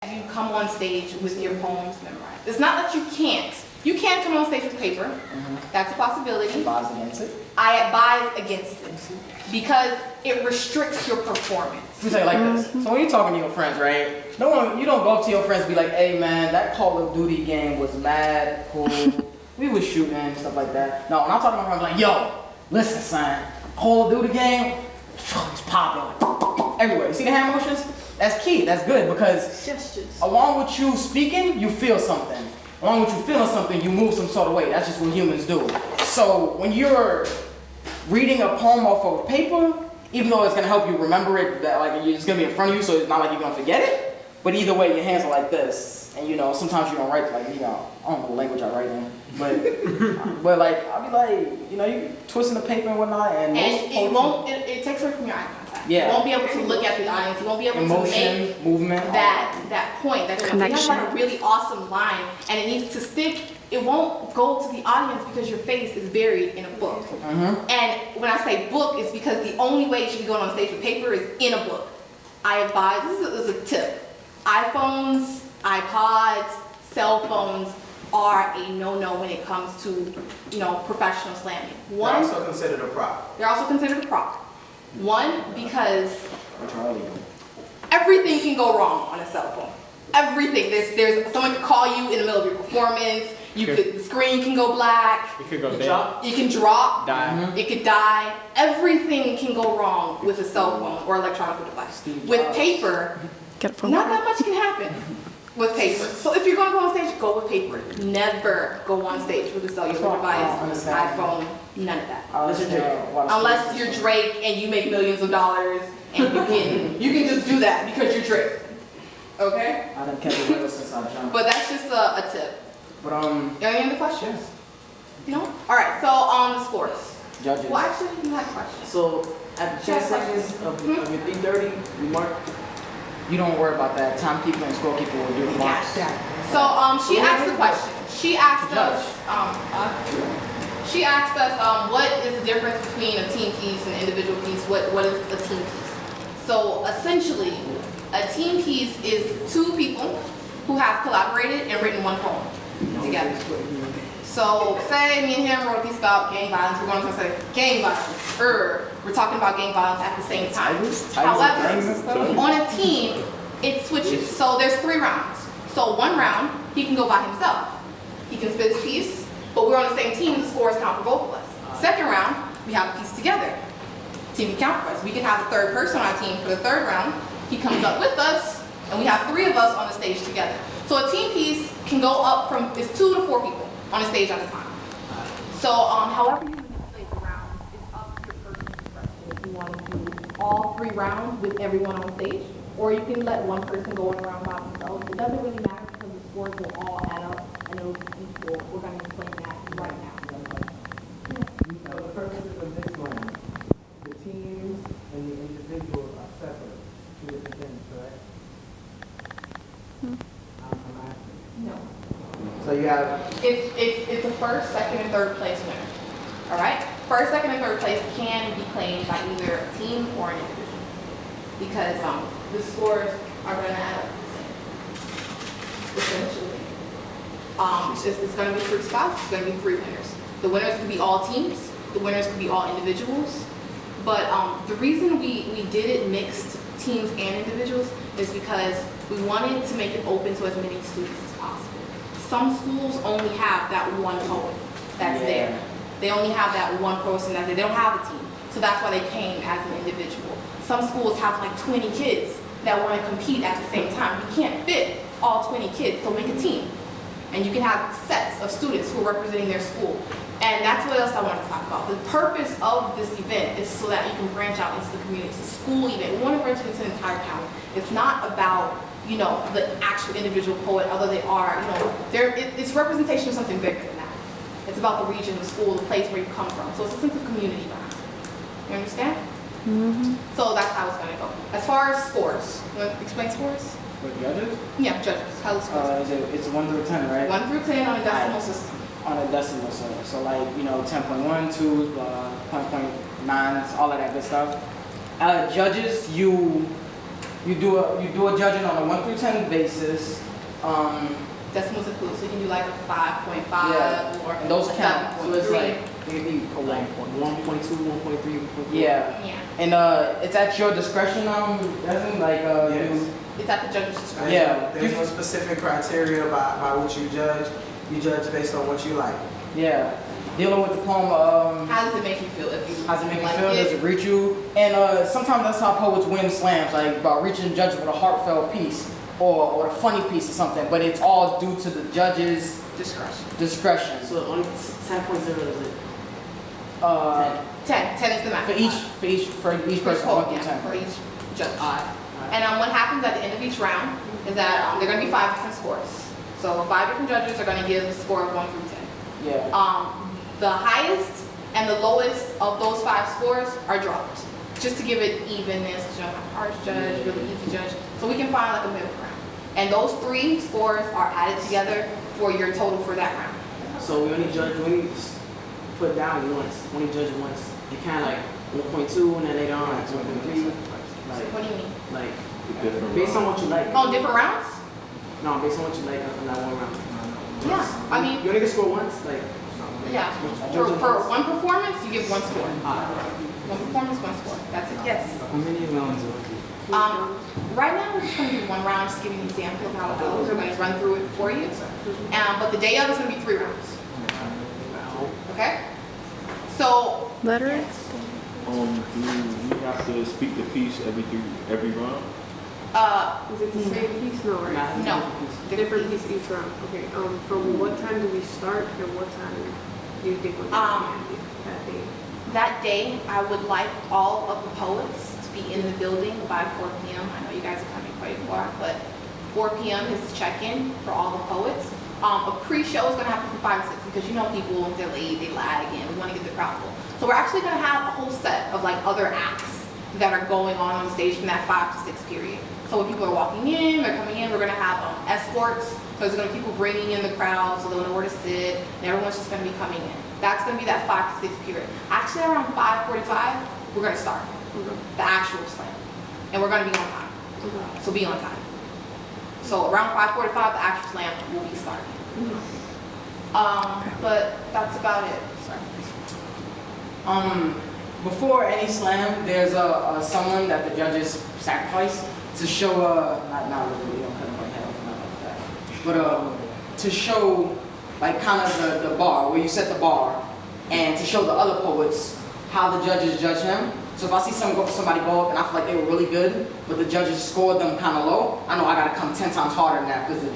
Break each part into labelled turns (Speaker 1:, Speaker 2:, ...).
Speaker 1: You come on stage with your poems memorized. It's not that you can't. You can come on stage with paper. That's a possibility.
Speaker 2: Advise against it?
Speaker 1: I advise against it because it restricts your performance.
Speaker 2: Let me tell you like this. So when you're talking to your friends, right? You don't go up to your friends and be like, hey man, that Call of Duty game was mad cool. We was shooting and stuff like that. No, when I'm talking to my friends, I'm like, yo, listen son, Call of Duty game, it's popular. Everywhere. You see the hand motions? That's key. That's good because along with you speaking, you feel something. Along with you feeling something, you move some sort of way. That's just what humans do. So when you're reading a poem off of paper, even though it's gonna help you remember it, that like it's gonna be in front of you, so it's not like you're gonna forget it. But either way, your hands are like this, and sometimes you don't write like I don't know the language I write in, but like I'll be like, you twisting the paper and whatnot, and
Speaker 1: it takes away from your eye contact.
Speaker 2: Yeah.
Speaker 1: You won't be able to look at the audience. You won't be able to make
Speaker 2: movement,
Speaker 1: that point. That connection. You have like a really awesome line, and it needs to stick. It won't go to the audience because your face is buried in a book. And when I say book, it's because the only way you should be going on stage with paper is in a book. I advise. This is a tip. iPhones, iPods, cell phones are a no-no when it comes to professional slamming.
Speaker 3: They're also considered a prop.
Speaker 1: They're also considered a prop. One, because everything can go wrong on a cell phone. Everything. There's someone can call you in the middle of your performance. The screen can go black.
Speaker 4: It could go dead.
Speaker 1: You can drop.
Speaker 4: Die.
Speaker 1: It could die. Everything can go wrong with a cell phone or electronic device. With paper, not that much can happen with paper. So if you're going to go on stage, go with paper. Never go on stage with a cellular device, iPhone, none of that. Unless you're Drake and you make millions of dollars and you can just do that because you're Drake. Okay?
Speaker 2: I done kept it real since I jumped.
Speaker 1: But that's just a tip.
Speaker 2: But
Speaker 1: Any other questions? No? Alright, so the scores.
Speaker 2: Judges.
Speaker 1: Well actually you had questions.
Speaker 5: So at 10 seconds of your 3:30, you mark.
Speaker 2: You don't worry about that. Timekeeper and scorekeeper will do the marks.
Speaker 1: So she asked the question. She asked us what is the difference between a team piece and an individual piece? What is a team piece? So essentially, a team piece is two people who have collaborated and written one poem together. So say me and him wrote a piece about gang violence. We're going to say gang violence. We're talking about gang violence at the same time. However, on a team, it switches. So there's 3 rounds. So one round, he can go by himself. He can spit his piece, but we're on the same team. The scores count for both of us. Second round, we have a piece together. Team can count for us. We can have a third person on our team for the third round. He comes up with us, and we have 3 of us on the stage together. So a team piece can go up from, it's 2 to 4 people on a stage at a time. So however you play the round, it's up to the person's discretion if you want to do all 3 rounds with everyone on stage, or you can let one person go in a round by themselves. It doesn't really matter because the scores will all add up and it'll be equal. We're going to explain that right now.
Speaker 6: For the purposes of this one, the teams and the individuals are separate. 2 different things, correct? I'm asking.
Speaker 1: No.
Speaker 3: So you have
Speaker 1: It's a first, second, and third place winner. All right? First, second, and third place can be claimed by either a team or an individual because the scores are going to add up the same. Essentially, it's going to be 3 spots. It's going to be 3 winners. The winners could be all teams. The winners could be all individuals. But the reason we did it mixed teams and individuals is because we wanted to make it open to as many students as possible. Some schools only have that one poet that's there. They only have that one person that's there. They don't have a team. So that's why they came as an individual. Some schools have like 20 kids that want to compete at the same time. You can't fit all 20 kids, so make a team. And you can have sets of students who are representing their school. And that's what else I want to talk about. The purpose of this event is so that you can branch out into the community. It's a school event. We want to branch it into the entire county. It's not about the actual individual poet, although they are, it's representation of something bigger than that. It's about the region, the school, the place where you come from. So it's a sense of community behind it. You understand? So that's how it's going to go. As far as scores, you want to explain scores?
Speaker 2: For judges?
Speaker 1: Yeah, judges. How the scores?
Speaker 2: It's 1 through 10, right?
Speaker 1: 1 through 10 on a decimal system.
Speaker 2: On a decimal system. So like, 10.1, 2s, 0.9s, all of that good stuff. Judges, you You do a judging on a 1 through 10 basis.
Speaker 1: Decimals included, so you can do like a 5.5
Speaker 2: Yeah.
Speaker 1: or
Speaker 2: And those
Speaker 1: a
Speaker 2: count. So it's
Speaker 1: 7.3.
Speaker 2: like maybe a
Speaker 5: Like
Speaker 2: 1.
Speaker 5: 1.2, 1.3, 1.4.
Speaker 2: Yeah.
Speaker 1: Yeah,
Speaker 2: And it's at your discretion. Doesn't like
Speaker 3: Yes.
Speaker 1: it's at the judge's discretion.
Speaker 2: Yeah.
Speaker 3: There's no specific criteria by which you judge. You judge based on what you like.
Speaker 2: Yeah. Dealing with the poem.
Speaker 1: How does it make you feel if you
Speaker 2: How's it make you
Speaker 1: like
Speaker 2: feel? Does it reach you? And sometimes that's how poets win slams, like by reaching the judge with a heartfelt piece or a funny piece or something. But it's all due to the judge's discretion.
Speaker 5: So only 10.0 is it?
Speaker 1: 10 is the max.
Speaker 2: For each person, 1 through 10.
Speaker 1: For each judge. And what happens at the end of each round is that there are going to be 5 different scores. So 5 different judges are going to give a score of 1 through 10.
Speaker 2: Yeah.
Speaker 1: The highest and the lowest of those 5 scores are dropped, just to give it evenness. You know, harsh judge, really easy judge. So we can find like a middle ground. And those 3 scores are added together for your total for that round.
Speaker 5: So we only judge when you put down once. When you judge once, you kind of like 1.2 and then later on like 1.3. Like,
Speaker 1: What do you mean?
Speaker 5: like based on what you like.
Speaker 1: Oh, different rounds?
Speaker 5: No, based on what you like on that one round.
Speaker 1: Yeah. I mean,
Speaker 5: You only get score once, like.
Speaker 1: yeah. For one performance, you give 1 score. One performance, 1 score. That's it. Yes.
Speaker 6: How many rounds are there?
Speaker 1: Right now, we're just going to do 1 round, just give you an example of how it goes. We're going to run through it for you. But the day of is going to be 3 rounds. Okay? So,
Speaker 4: Letter?
Speaker 7: Do we have to speak the piece every round?
Speaker 8: Is it the same piece? No, right?
Speaker 1: no.
Speaker 8: Different piece each round. Okay. From what time do we start and what time do you think we're going to that day?
Speaker 1: That day, I would like all of the poets to be in the building by 4 p.m. I know you guys are coming quite far, but 4 p.m. is check-in for all the poets. A pre-show is going to happen from 5 to 6 because you know people, they're late, they lag, and we want to get the crowd full. So we're actually going to have a whole set of like other acts that are going on the stage from that 5 to 6 period. So when people are walking in, they're coming in, we're going to have escorts. So there's going to be people bringing in the crowd so they'll know where to sit, and everyone's just going to be coming in. That's going to be that 5 to 6 period. Actually, around 5:45, we're going to start the actual slam, and we're going to be on time. So be on time. So around 5:45, the actual slam will be starting. But that's about it. Sorry.
Speaker 2: Before any slam, there's someone that the judges sacrifice to show not really, we don't cut my head off or nothing like that, but to show like kind of the bar where you set the bar, and to show the other poets how the judges judge him. So if I see somebody go up and I feel like they were really good, but the judges scored them kind of low, I know I gotta come 10 times harder than that because the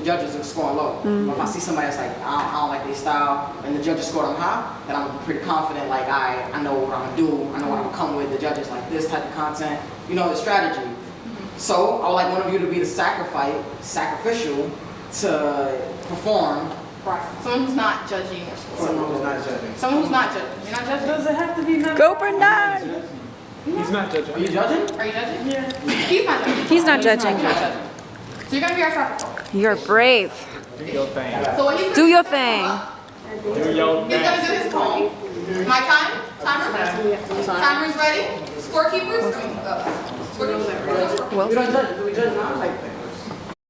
Speaker 2: judges are scoring low. But if I see somebody that's like, I don't like their style, and the judges scored them high, then I'm pretty confident, like I know what I'm gonna do, I know what I'm gonna come with, the judges like this type of content, you know, the strategy. So I would like one of you to be the sacrificial to perform.
Speaker 1: Right. Someone who's not judging or scoring.
Speaker 3: Someone who's not judging.
Speaker 1: Someone who's not judging. You're not judging?
Speaker 6: Does it have to be not?
Speaker 4: Go Bernard!
Speaker 6: He's not judging.
Speaker 2: Are you judging?
Speaker 1: Are you judging? Yeah. He's not judging.
Speaker 4: He's not judging.
Speaker 1: He's not judging. So you're going to be our sacrificial.
Speaker 4: You're brave.
Speaker 6: Do your thing.
Speaker 1: So what he's
Speaker 4: Do
Speaker 1: gonna
Speaker 4: your
Speaker 1: do,
Speaker 4: thing.
Speaker 6: Do your
Speaker 1: He's going to do his poem. My time? Timer? Timer's ready? Scorekeepers? Scorekeepers?
Speaker 2: We don't judge. Do we judge now? Like,